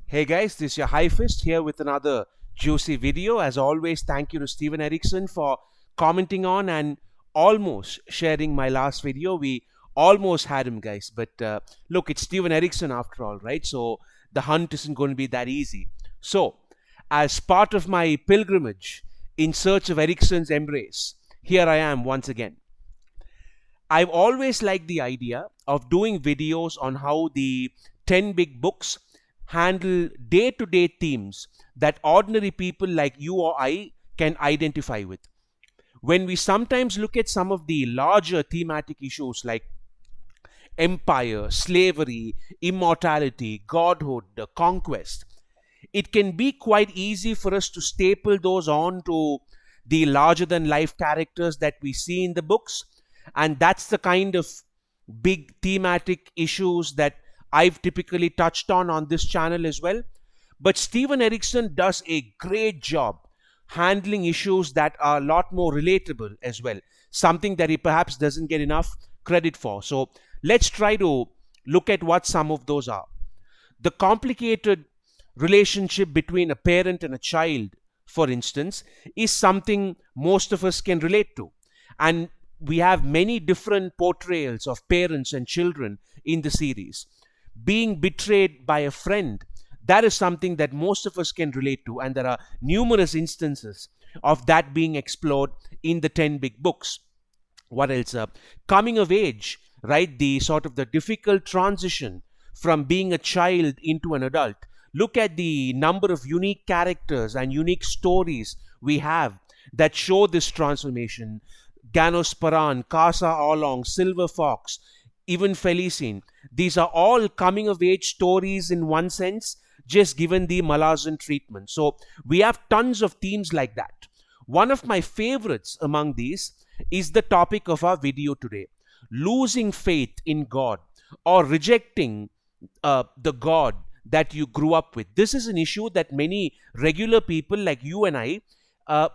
Hey guys, this is your High Fist here with another juicy video. As always, thank you to Steven Erickson for commenting on and almost sharing my last video. We almost had him, guys, but look, it's Steven Erickson after all, right? So the hunt isn't going to be that easy. So, as part of my pilgrimage in search of Erickson's embrace, here I am once again. I've always liked the idea of doing videos on how the 10 big books handle day to day themes that ordinary people like you or I can identify with. When we sometimes look at some of the larger thematic issues like empire, slavery, immortality, godhood, conquest, it can be quite easy for us to staple those on to the larger than life characters that we see in the books. And that's the kind of big thematic issues that I've typically touched on this channel as well. But Steven Erickson does a great job handling issues that are a lot more relatable as well, something that he perhaps doesn't get enough credit for. So let's try to look at what some of those are. The complicated relationship between a parent and a child, for instance, is something most of us can relate to. And we have many different portrayals of parents and children in the series. Being betrayed by a friend, that is something that most of us can relate to, and there are numerous instances of that being explored in the 10 big books. What else? Coming of age, right? The sort of the difficult transition from being a child into an adult. Look at the number of unique characters and unique stories we have that show this transformation. Ganos Paran, Casa Oolong, Silver Fox, even Felicine. These are all coming of age stories in one sense, just given the Malazan treatment. So we have tons of themes like that. One of my favorites among these is the topic of our video today: losing faith in God or rejecting the God that you grew up with. This is an issue that many regular people like you and I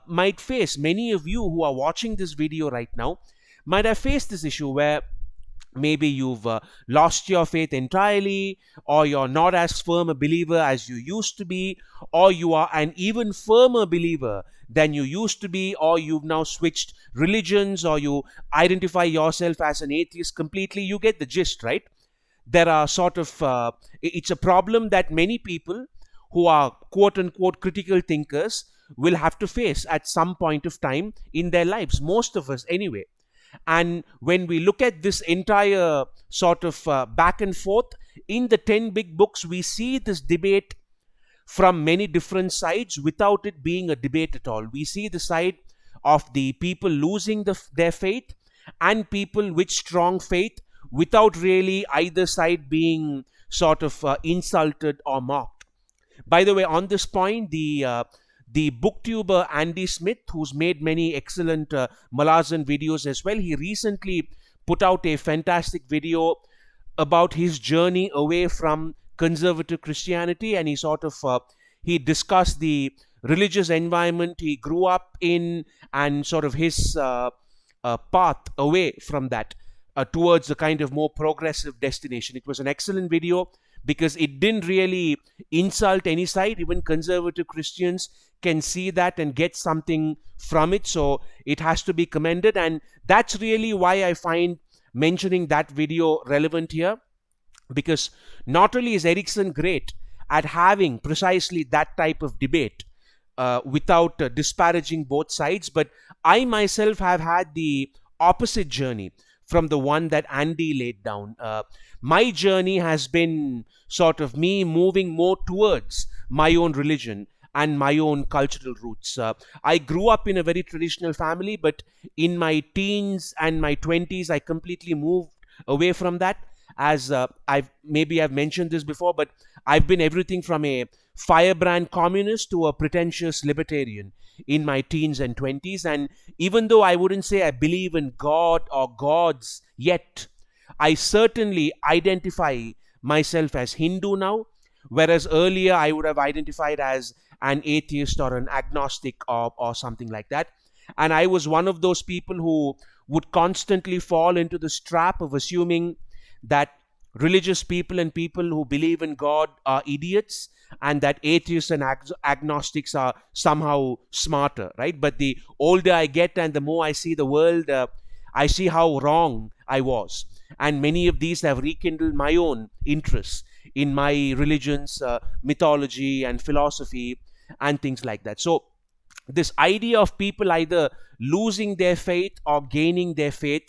might face. Many of you who are watching this video right now might have faced this issue where maybe you've lost your faith entirely, or you're not as firm a believer as you used to be, or you are an even firmer believer than you used to be, or you've now switched religions, or you identify yourself as an atheist completely. You get the gist, right? There are sort of, it's a problem that many people who are quote unquote critical thinkers will have to face at some point of time in their lives, most of us anyway. And when we look at this entire sort of back and forth in the 10 big books, we see this debate from many different sides without it being a debate at all. We see the side of the people losing their faith and people with strong faith without really either side being sort of insulted or mocked. By the way, on this point, the booktuber Andy Smith, who's made many excellent Malazan videos as well, he recently put out a fantastic video about his journey away from conservative Christianity, and he sort of he discussed the religious environment he grew up in and sort of his path away from that towards a kind of more progressive destination. It was an excellent video because it didn't really insult any side. Even conservative Christians can see that and get something from it. So it has to be commended. And that's really why I find mentioning that video relevant here. Because not only is Erickson great at having precisely that type of debate without disparaging both sides, but I myself have had the opposite journey from the one that Andy laid down. My journey has been sort of me moving more towards my own religion and my own cultural roots. I grew up in a very traditional family, but in my teens and my 20s, I completely moved away from that. As I've mentioned this before, but I've been everything from a firebrand communist to a pretentious libertarian in my teens and 20s. And even though I wouldn't say I believe in God or gods yet, I certainly identify myself as Hindu now, whereas earlier I would have identified as an atheist or an agnostic or something like that. And I was one of those people who would constantly fall into this trap of assuming that religious people and people who believe in God are idiots, and that atheists and agnostics are somehow smarter, right? But the older I get and the more I see the world, I see how wrong I was. And many of these have rekindled my own interests in my religion's mythology and philosophy and things like that. So, this idea of people either losing their faith or gaining their faith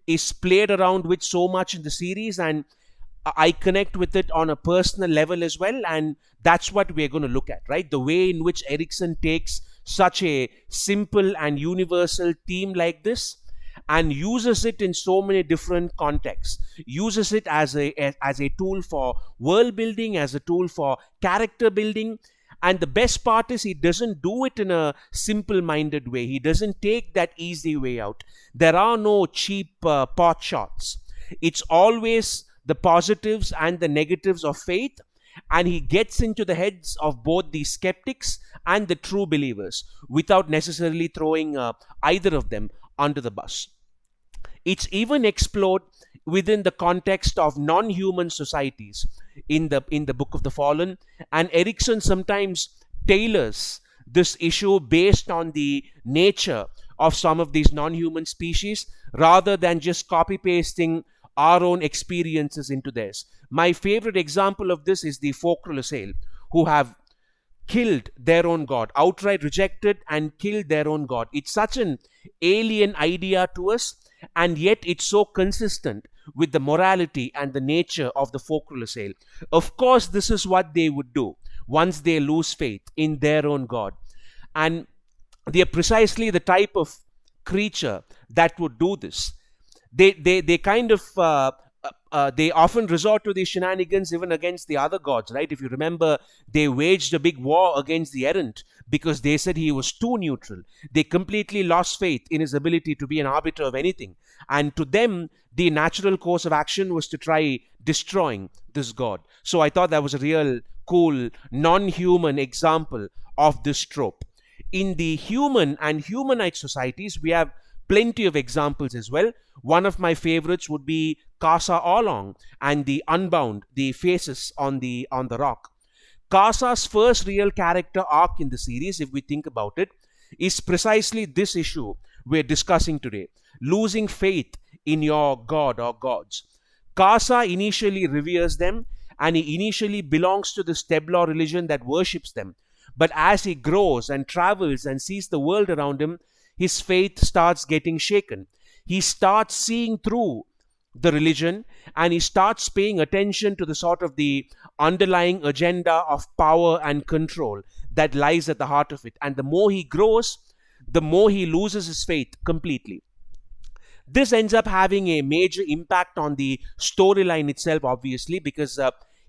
is played around with so much in the series, and I connect with it on a personal level as well, and that's what we're going to look at, right? The way in which Erikson takes such a simple and universal theme like this and uses it in so many different contexts, uses it as a tool for world building, as a tool for character building. And the best part is he doesn't do it in a simple-minded way. He doesn't take that easy way out. There are no cheap pot shots. It's always the positives and the negatives of faith, and he gets into the heads of both the skeptics and the true believers without necessarily throwing either of them under the bus. It's even explored within the context of non-human societies in the Book of the Fallen, and Erikson sometimes tailors this issue based on the nature of some of these non-human species rather than just copy pasting our own experiences into theirs. My favorite example of this is the Focrulaceae, who have killed their own god, outright rejected and killed their own god. It's such an alien idea to us, and yet it's so consistent with the morality and the nature of the Focrulaceae. Of course, this is what they would do once they lose faith in their own god. And they are precisely the type of creature that would do this. They kind of they often resort to these shenanigans even against the other gods, right? If you remember, they waged a big war against the errant because they said he was too neutral. They completely lost faith in his ability to be an arbiter of anything. And to them, the natural course of action was to try destroying this god. So I thought that was a real cool, non-human example of this trope. In the human and humanite societies, we have plenty of examples as well. One of my favorites would be Kasa Olong and the Unbound, the faces on the rock. Kasa's first real character arc in the series, if we think about it, is precisely this issue we're discussing today: losing faith in your god or gods. Kasa initially reveres them, and he initially belongs to the Steblar religion that worships them. But as he grows and travels and sees the world around him, his faith starts getting shaken. He starts seeing through the religion, and he starts paying attention to the sort of the underlying agenda of power and control that lies at the heart of it. And the more he grows, the more he loses his faith completely. This ends up having a major impact on the storyline itself, obviously, because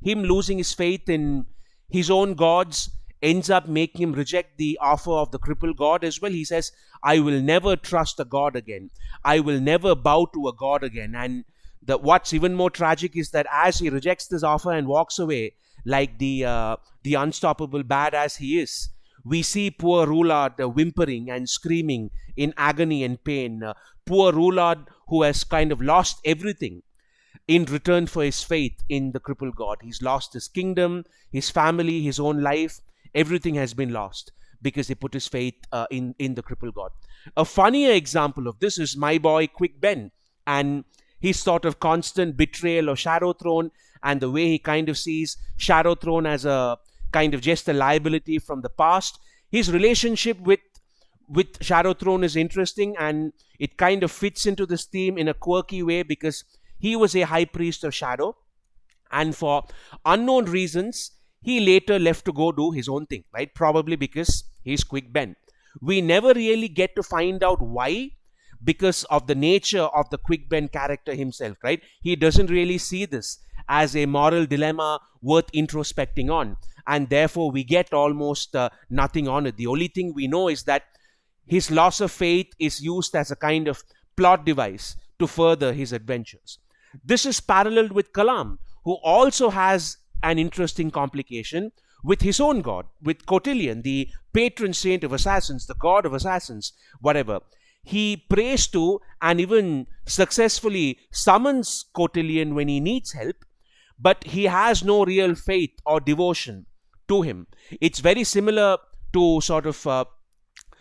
him losing his faith in his own gods ends up making him reject the offer of the crippled god as well. He says, I will never trust a god again. I will never bow to a god again. And what's even more tragic is that as he rejects this offer and walks away like the unstoppable badass he is, we see poor Rulard whimpering and screaming in agony and pain. Poor Rulard, who has kind of lost everything in return for his faith in the crippled god. He's lost his kingdom, his family, his own life. Everything has been lost because he put his faith in the crippled god. A funnier example of this is my boy Quick Ben and his sort of constant betrayal of Shadowthrone, and the way he kind of sees Shadowthrone as a kind of just a liability from the past. His relationship with Shadowthrone is interesting, and it kind of fits into this theme in a quirky way because he was a high priest of Shadow, and for unknown reasons, he later left to go do his own thing, right? Probably because he's Quick Ben. We never really get to find out why, because of the nature of the Quick Ben character himself, right? He doesn't really see this as a moral dilemma worth introspecting on, and therefore we get almost nothing on it. The only thing we know is that his loss of faith is used as a kind of plot device to further his adventures. This is paralleled with Kalam, who also has an interesting complication with his own god, with Cotillion, the patron saint of assassins, the god of assassins, whatever. He prays to and even successfully summons Cotillion when he needs help, but he has no real faith or devotion to him. It's very similar to sort of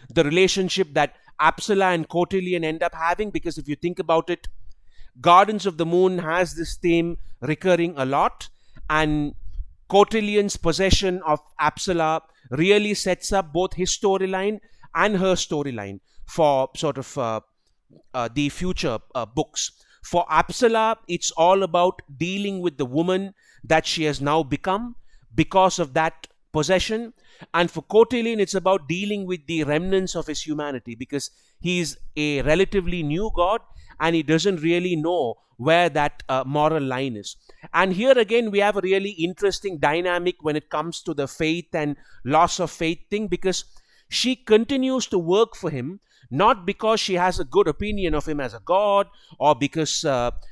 the relationship that Apsala and Cotillon end up having, because if you think about it, Gardens of the Moon has this theme recurring a lot, and Cotillion's possession of Apsala really sets up both his storyline and her storyline for sort of the future books. For Apsala, it's all about dealing with the woman that she has now become because of that possession. And for Cotillon, it's about dealing with the remnants of his humanity, because he's a relatively new god and he doesn't really know where that moral line is. And here again, we have a really interesting dynamic when it comes to the faith and loss of faith thing, because she continues to work for him, not because she has a good opinion of him as a god, or because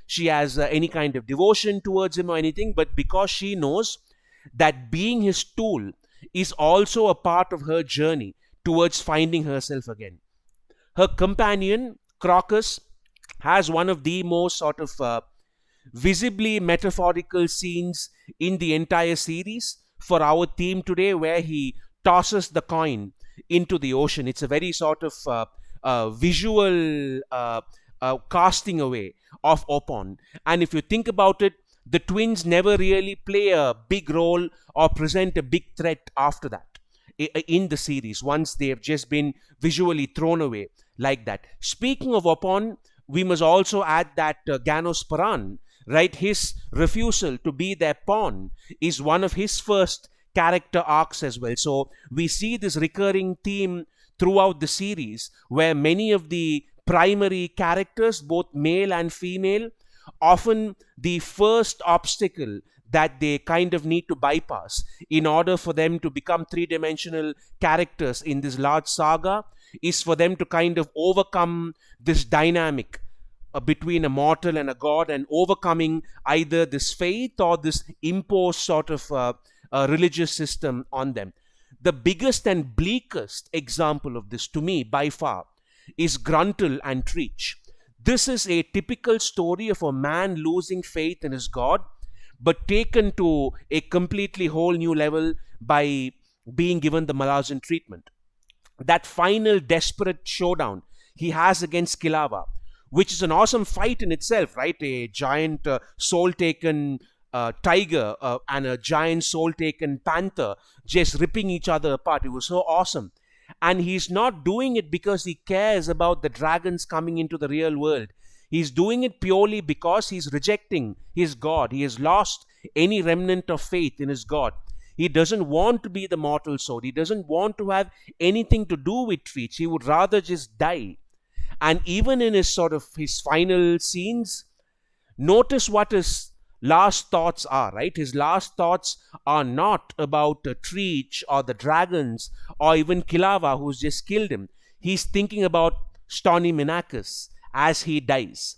she has any kind of devotion towards him or anything, but because she knows that being his tool is also a part of her journey towards finding herself again. Her companion, Crocus, has one of the most sort of visibly metaphorical scenes in the entire series for our theme today, where he tosses the coin into the ocean. It's a very sort of visual casting away of Opon. And if you think about it, the twins never really play a big role or present a big threat after that in the series, once they have just been visually thrown away like that. Speaking of Opon, we must also add that Ganos Paran, right, his refusal to be their pawn is one of his first character arcs as well. So we see this recurring theme throughout the series, where many of the primary characters, both male and female, often the first obstacle that they kind of need to bypass in order for them to become three-dimensional characters in this large saga is for them to kind of overcome this dynamic between a mortal and a god, and overcoming either this faith or this imposed sort of religious system on them. The biggest and bleakest example of this, to me, by far, is Gruntle and Treech. This is a typical story of a man losing faith in his god, but taken to a completely whole new level by being given the Malazan treatment. That final desperate showdown he has against Kilava, which is an awesome fight in itself, right? A giant soul-taken tiger and a giant soul-taken panther just ripping each other apart. It was so awesome. And he's not doing it because he cares about the dragons coming into the real world. He's doing it purely because he's rejecting his god. He has lost any remnant of faith in his god. He doesn't want to be the mortal sword. He doesn't want to have anything to do with Treech. He would rather just die. And even in his sort of his final scenes, notice what his last thoughts are, right? His last thoughts are not about Treech or the dragons or even Kilava, who's just killed him. He's thinking about Stony Minakis as he dies.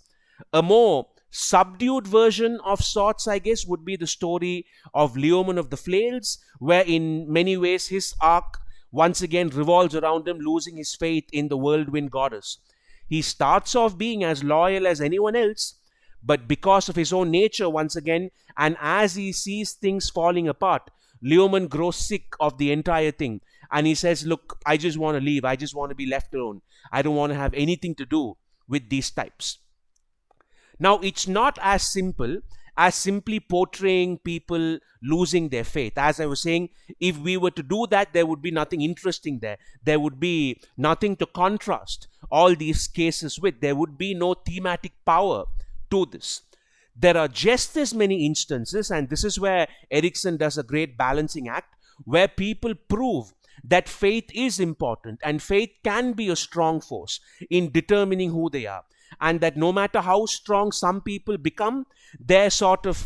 A more subdued version of sorts, I guess, would be the story of Leomund of the Flails, where in many ways his arc once again revolves around him losing his faith in the whirlwind goddess. He starts off being as loyal as anyone else, but because of his own nature once again, and as he sees things falling apart, Leomund grows sick of the entire thing. And he says, look, I just want to leave. I just want to be left alone. I don't want to have anything to do with these types. Now, it's not as simple as simply portraying people losing their faith. As I was saying, if we were to do that, there would be nothing interesting there. There would be nothing to contrast all these cases with. There would be no thematic power to this. There are just as many instances, and this is where Erikson does a great balancing act, where people prove that faith is important and faith can be a strong force in determining who they are. And that no matter how strong some people become, their sort of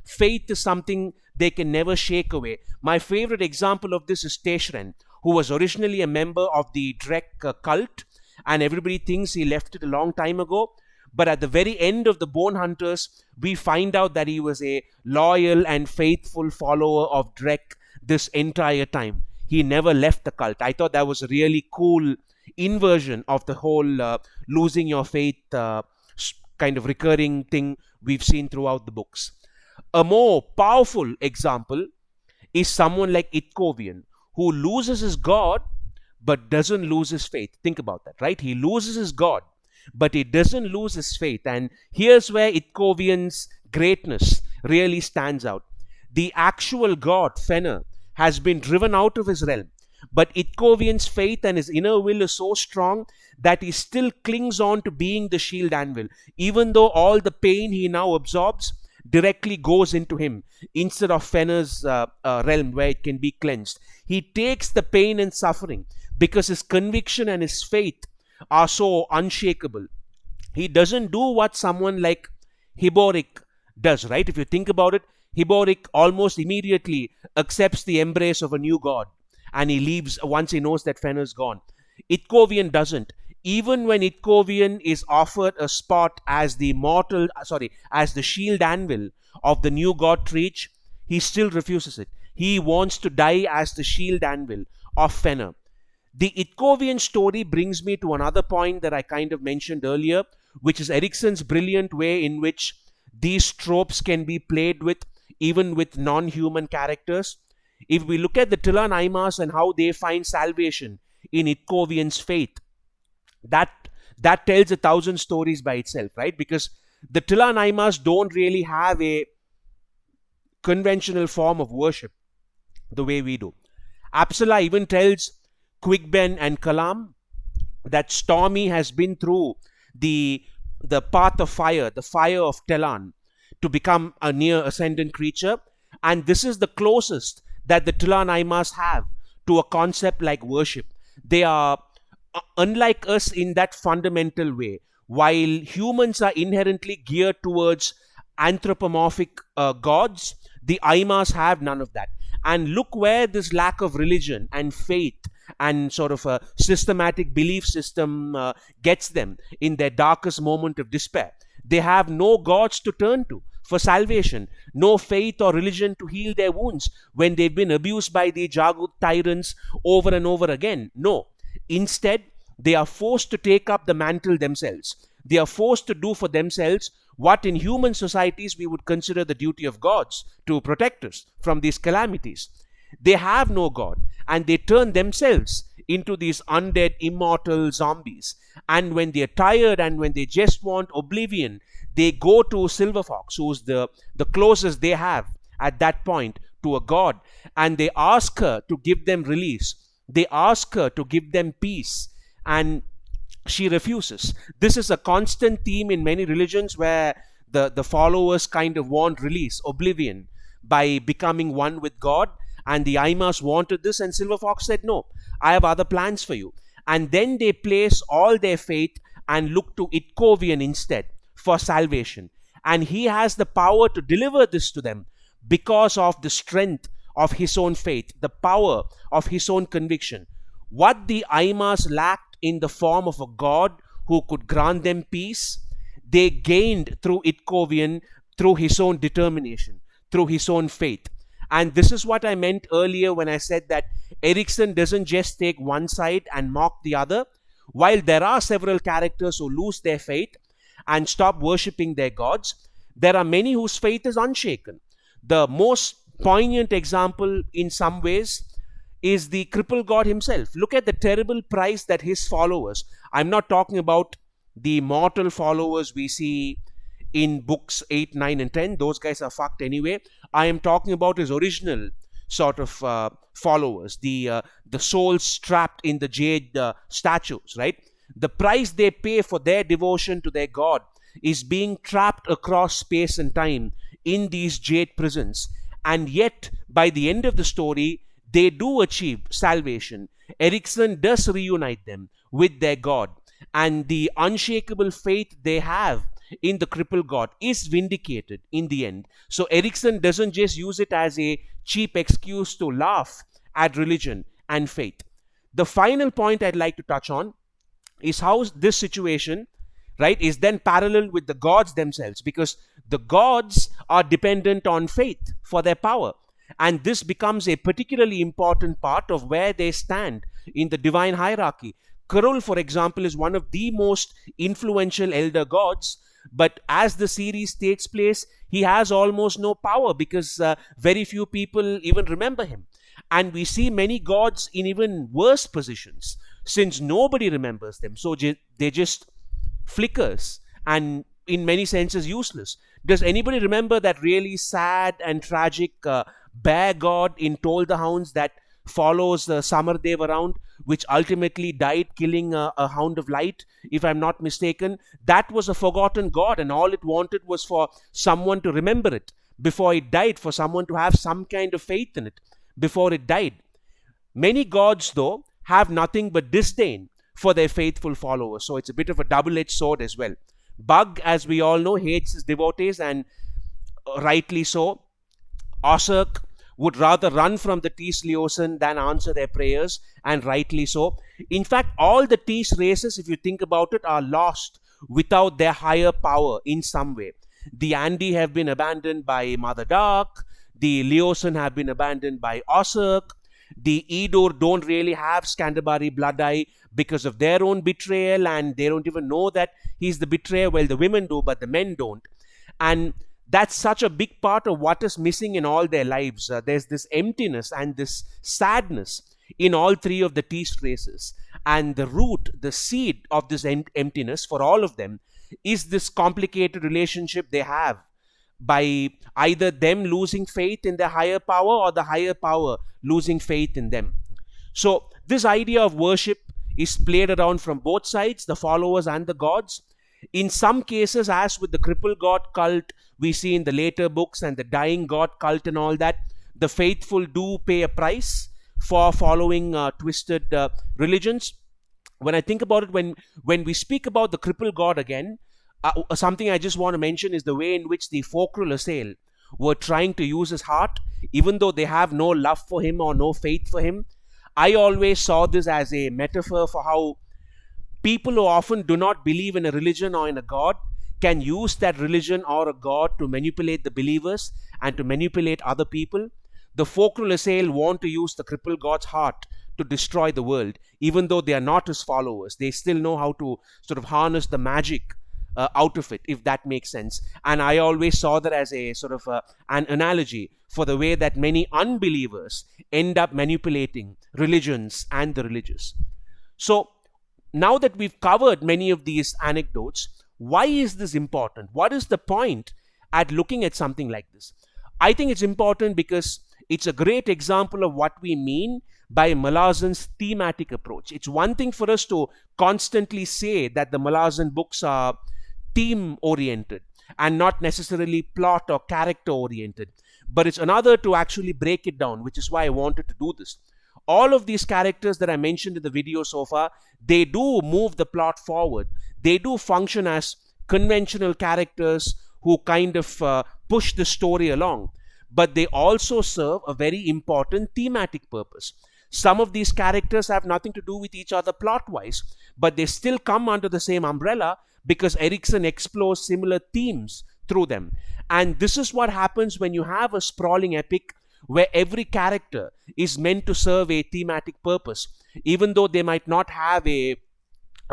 faith is something they can never shake away. My favorite example of this is Teshren, who was originally a member of the Drek cult, and everybody thinks he left it a long time ago. But at the very end of the Bone Hunters, we find out that he was a loyal and faithful follower of Drek this entire time. He never left the cult. I thought that was a really cool inversion of the whole losing your faith kind of recurring thing we've seen throughout the books. A more powerful example is someone like Itkovian, who loses his God but doesn't lose his faith. Think about that, right? He loses his God, but he doesn't lose his faith. And here's where Itkovian's greatness really stands out. The actual god, Fenner, has been driven out of his realm, but Itkovian's faith and his inner will is so strong that he still clings on to being the shield anvil, even though all the pain he now absorbs directly goes into him instead of Fenner's realm where it can be cleansed. He takes the pain and suffering because his conviction and his faith are so unshakable. He doesn't do what someone like Hiborik does, right? If you think about it, Hiborik almost immediately accepts the embrace of a new god and he leaves once he knows that Fenner's gone. Itkovian doesn't. Even when Itkovian is offered a spot as the as the shield anvil of the new god Treach, he still refuses it. He wants to die as the shield anvil of Fenner. The Itkovian story brings me to another point that I kind of mentioned earlier, which is Erikson's brilliant way in which these tropes can be played with, even with non-human characters. If we look at the Tilan Aimas and how they find salvation in Itkovian's faith, that tells 1,000 stories by itself, right? Because the Tilan Aimas don't really have a conventional form of worship the way we do. Apsala even tells Quigben and Kalam that Stormy has been through the path of fire, the fire of Telan, to become a near ascendant creature, and this is the closest that the Tilan Aimas have to a concept like worship. They are unlike us in that fundamental way. While humans are inherently geared towards anthropomorphic gods, the Aimas have none of that. And look where this lack of religion and faith and sort of a systematic belief system gets them in their darkest moment of despair. They have no gods to turn to for salvation, no faith or religion to heal their wounds when they've been abused by the Jagut tyrants over and over again. No. Instead, they are forced to take up the mantle themselves. They are forced to do for themselves what in human societies we would consider the duty of gods, to protect us from these calamities. They have no god, and they turn themselves into these undead, immortal zombies. And when they are tired and when they just want oblivion, they go to Silverfox, who's the closest they have at that point to a god, and they ask her to give them release. They ask her to give them peace, and she refuses. This is a constant theme in many religions where the followers kind of want release, oblivion, by becoming one with God. And the Aimas wanted this, and Silverfox said, no, I have other plans for you. And then they place all their faith and look to Itkovian instead for salvation. And he has the power to deliver this to them because of the strength of his own faith, the power of his own conviction. What the Aimas lacked in the form of a god who could grant them peace, they gained through Itkovian, through his own determination, through his own faith. And this is what I meant earlier when I said that Erikson doesn't just take one side and mock the other. While there are several characters who lose their faith and stop worshipping their gods, there are many whose faith is unshaken. The most poignant example in some ways is the cripple god himself. Look at the terrible price that his followers, I'm not talking about the mortal followers we see in books 8, 9 and 10, those guys are fucked anyway. I am talking about his original sort of followers, the souls trapped in the jade statues, right? The price they pay for their devotion to their god is being trapped across space and time in these jade prisons. And yet, by the end of the story, they do achieve salvation. Erikson does reunite them with their god, and the unshakable faith they have in the cripple god is vindicated in the end. So Erikson doesn't just use it as a cheap excuse to laugh at religion and faith. The final point I'd like to touch on is how this situation, right, is then parallel with the gods themselves, because the gods are dependent on faith for their power. And this becomes a particularly important part of where they stand in the divine hierarchy. Karul, for example, is one of the most influential elder gods, But as the series takes place, he has almost no power because very few people even remember him. And we see many gods in even worse positions since nobody remembers them. So they just flickers and in many senses useless. Does anybody remember that really sad and tragic bear god in Toll the Hounds that follows Samardev around, which ultimately died killing a hound of light, if I'm not mistaken? That was a forgotten god, and all it wanted was for someone to remember it before it died, for someone to have some kind of faith in it before it died. Many gods, though, have nothing but disdain for their faithful followers, so it's a bit of a double-edged sword as well. Bug, as we all know, hates his devotees, and rightly so. Osurk would rather run from the Tis Leosin than answer their prayers, and rightly so. In fact, all the Tis races, if you think about it, are lost without their higher power in some way. The Andi have been abandoned by Mother Dark, the Leosin have been abandoned by Osurk, the Edur don't really have Scandabari Blood Eye because of their own betrayal, and they don't even know that he's the betrayer. Well, the women do, but the men don't. And that's such a big part of what is missing in all their lives. There's this emptiness and this sadness in all three of the Tis races. And the root, the seed of this emptiness for all of them is this complicated relationship they have by either them losing faith in their higher power or the higher power losing faith in them. So this idea of worship is played around from both sides, the followers and the gods. In some cases, as with the cripple god cult we see in the later books and the dying god cult and all that, the faithful do pay a price for following twisted religions. When I think about it, when we speak about the cripple god again, something I just want to mention is the way in which the Focrul Assail were trying to use his heart, even though they have no love for him or no faith for him. I always saw this as a metaphor for how people who often do not believe in a religion or in a god can use that religion or a god to manipulate the believers and to manipulate other people. The Focrul Assail want to use the crippled god's heart to destroy the world, even though they are not his followers. They still know how to sort of harness the magic out of it, if that makes sense. And I always saw that as a sort of an analogy for the way that many unbelievers end up manipulating religions and the religious. So now that we've covered many of these anecdotes, why is this important? What is the point at looking at something like this? I think it's important because it's a great example of what we mean by Malazan's thematic approach. It's one thing for us to constantly say that the Malazan books are theme-oriented and not necessarily plot or character-oriented. But it's another to actually break it down, which is why I wanted to do this. All of these characters that I mentioned in the video so far, they do move the plot forward. They do function as conventional characters who kind of push the story along. But they also serve a very important thematic purpose. Some of these characters have nothing to do with each other plot-wise, but they still come under the same umbrella because Erikson explores similar themes through them. And this is what happens when you have a sprawling epic where every character is meant to serve a thematic purpose, even though they might not have a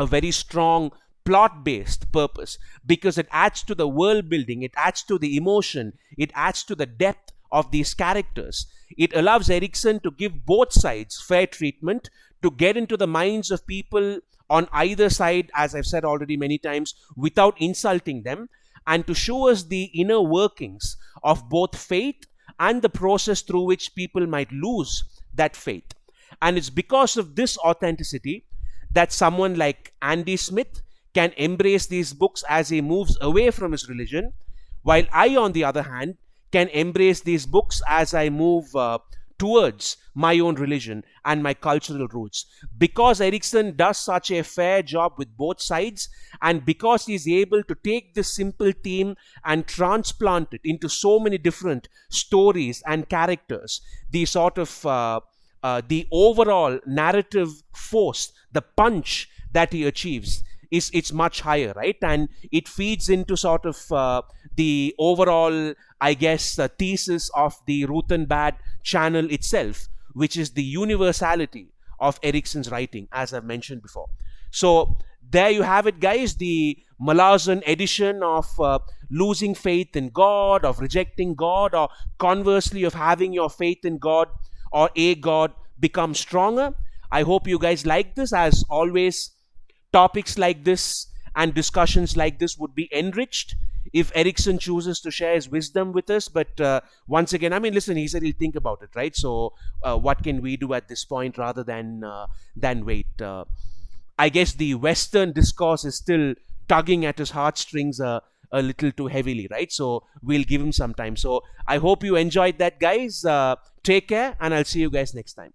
very strong plot-based purpose, because it adds to the world building, it adds to the emotion, it adds to the depth of these characters. It allows Erikson to give both sides fair treatment, to get into the minds of people on either side, as I've said already many times, without insulting them, and to show us the inner workings of both faith and the process through which people might lose that faith. And it's because of this authenticity that someone like Andy Smith can embrace these books as he moves away from his religion, while I, on the other hand, can embrace these books as I move towards my own religion and my cultural roots. Because Erikson does such a fair job with both sides, and because he's able to take this simple theme and transplant it into so many different stories and characters, the sort of the overall narrative force, the punch that he achieves, it's much higher, right? And it feeds into sort of the overall, I guess, thesis of the Ruthenbad channel itself, which is the universality of Erikson's writing, as I've mentioned before. So there you have it, guys, the Malazan edition of losing faith in God, of rejecting God, or conversely of having your faith in God or a God become stronger. I hope you guys like this. As always, topics like this and discussions like this would be enriched if Erickson chooses to share his wisdom with us. But once again, I mean, listen, he said he'll think about it, right? So what can we do at this point rather than wait? I guess the Western discourse is still tugging at his heartstrings a little too heavily, right? So we'll give him some time. So I hope you enjoyed that, guys. Take care, and I'll see you guys next time.